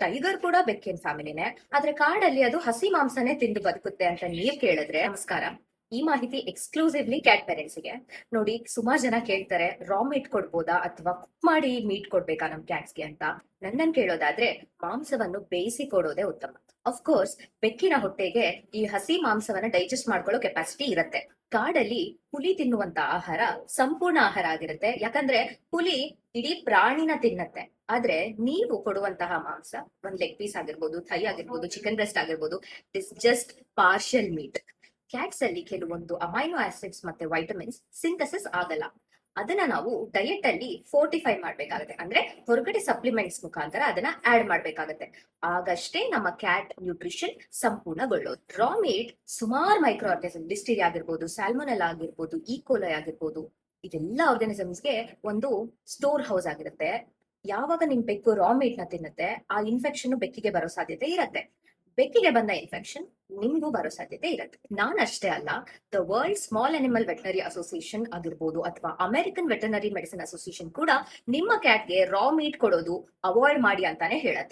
Tiger ಕೂಡ ಬೆಕ್ಕಿನ ಫ್ಯಾಮಿಲಿನೇ. ಆದ್ರೆ ಕಾಡಲ್ಲಿ ಅದು ಹಸಿ ಮಾಂಸನೇ ತಿಂದು ಬದುಕುತ್ತೆ ಅಂತ ನೀವ್ ಕೇಳಿದ್ರೆ ನಮಸ್ಕಾರ. ಈ ಮಾಹಿತಿ ಎಕ್ಸ್ಕ್ಲೂಸಿವ್ಲಿ ಕ್ಯಾಟ್ ಪೇರೆಂಟ್ಸ್ ಗೆ. ನೋಡಿ, ಸುಮಾರು ಜನ ಕೇಳ್ತಾರೆ ರಾ ಮೀಟ್ ಕೊಡ್ಬೋದಾ ಅಥವಾ ಕುಕ್ ಮಾಡಿ ಮೀಟ್ ಕೊಡ್ಬೇಕಾ ನಮ್ ಕ್ಯಾಟ್ಸ್ ಗೆ ಅಂತ. ನನ್ನನ್ ಕೇಳೋದಾದ್ರೆ ಮಾಂಸವನ್ನು ಬೇಯಿಸಿ ಕೊಡೋದೇ ಉತ್ತಮ. ಅಫ್ಕೋರ್ಸ್ ಬೆಕ್ಕಿನ ಹೊಟ್ಟೆಗೆ ಈ ಹಸಿ ಮಾಂಸವನ್ನ ಡೈಜೆಸ್ಟ್ ಮಾಡ್ಕೊಳ್ಳೋ ಕೆಪಾಸಿಟಿ ಇರುತ್ತೆ. ಕಾಡಲ್ಲಿ ಹುಲಿ ತಿನ್ನುವಂತ ಆಹಾರ ಸಂಪೂರ್ಣ ಆಹಾರ ಆಗಿರುತ್ತೆ, ಯಾಕಂದ್ರೆ ಹುಲಿ ಇಡೀ ಪ್ರಾಣಿನ ತಿನ್ನತ್ತೆ. ಆದ್ರೆ ನೀವು ಕೊಡುವಂತಹ ಮಾಂಸ ಒಂದ್ ಲೆಗ್ ಪೀಸ್ ಆಗಿರ್ಬೋದು, ಥೈ ಆಗಿರ್ಬೋದು, ಚಿಕನ್ ಬ್ರೆಸ್ಟ್ ಆಗಿರ್ಬೋದು, is just partial meet. Cats ಅಲ್ಲಿ ಕೆಲವೊಂದು ಅಮೈನೋ ಆಸಿಡ್ಸ್ ಮತ್ತೆ ವೈಟಮಿನ್ಸ್ ಸಿಂಥಸಿಸ್ ಆಗಲ್ಲ. ಅದನ್ನ ನಾವು ಡಯಟ್ ಅಲ್ಲಿ ಫೋರ್ಟಿಫೈ ಮಾಡ್ಬೇಕಾಗತ್ತೆ, ಅಂದ್ರೆ ಹೊರಗಡೆ ಸಪ್ಲಿಮೆಂಟ್ಸ್ ಮುಖಾಂತರ ಅದನ್ನ ಆಡ್ ಮಾಡ್ಬೇಕಾಗತ್ತೆ. ಆಗಷ್ಟೇ ನಮ್ಮ ಕ್ಯಾಟ್ ನ್ಯೂಟ್ರಿಷನ್ ಸಂಪೂರ್ಣಗೊಳ್ಳೋದು. ರಾ ಮೀಟ್ ಸುಮಾರು ಮೈಕ್ರೋ ಆರ್ಗನಿಸಮ್, ಲಿಸ್ಟೀರಿಯಾ ಆಗಿರ್ಬೋದು, ಸ್ಯಾಲ್ಮೊನೆಲ್ಲಾ ಆಗಿರ್ಬೋದು, ಈಕೋಲೈ ಆಗಿರ್ಬೋದು, ಇದೆಲ್ಲ ಆರ್ಗನಿಸಮ್ಸ್ಗೆ ಒಂದು ಸ್ಟೋರ್ ಹೌಸ್ ಆಗಿರುತ್ತೆ. ಯಾವಾಗ ನಿಮ್ ಬೆಕ್ಕು ರಾ ಮೀಟ್ ನ ತಿನ್ನುತ್ತೆ, ಆ ಇನ್ಫೆಕ್ಷನ್ ಬೆಕ್ಕಿಗೆ ಬರೋ ಸಾಧ್ಯತೆ ಇರುತ್ತೆ. ಬೆಕ್ಕಿಗೆ ಬಂದ ಇನ್ಫೆಕ್ಷನ್ ನಿಮ್ಗೂ ಬರೋ ಸಾಧ್ಯತೆ ಇರುತ್ತೆ. ನಾನಷ್ಟೇ ಅಲ್ಲ, the world small animal veterinary association ಆಗಿರ್ಬೋದು ಅಥವಾ ಅಮೆರಿಕನ್ ವೆಟನರಿ ಮೆಡಿಸಿನ್ ಅಸೋಸಿಯೇಷನ್ ಕೂಡ ನಿಮ್ಮ ಕ್ಯಾಟ್ಗೆ ರಾ ಮೀಟ್ ಕೊಡೋದು ಅವಾಯ್ಡ್ ಮಾಡಿ ಅಂತಾನೆ ಹೇಳುತ್ತೆ.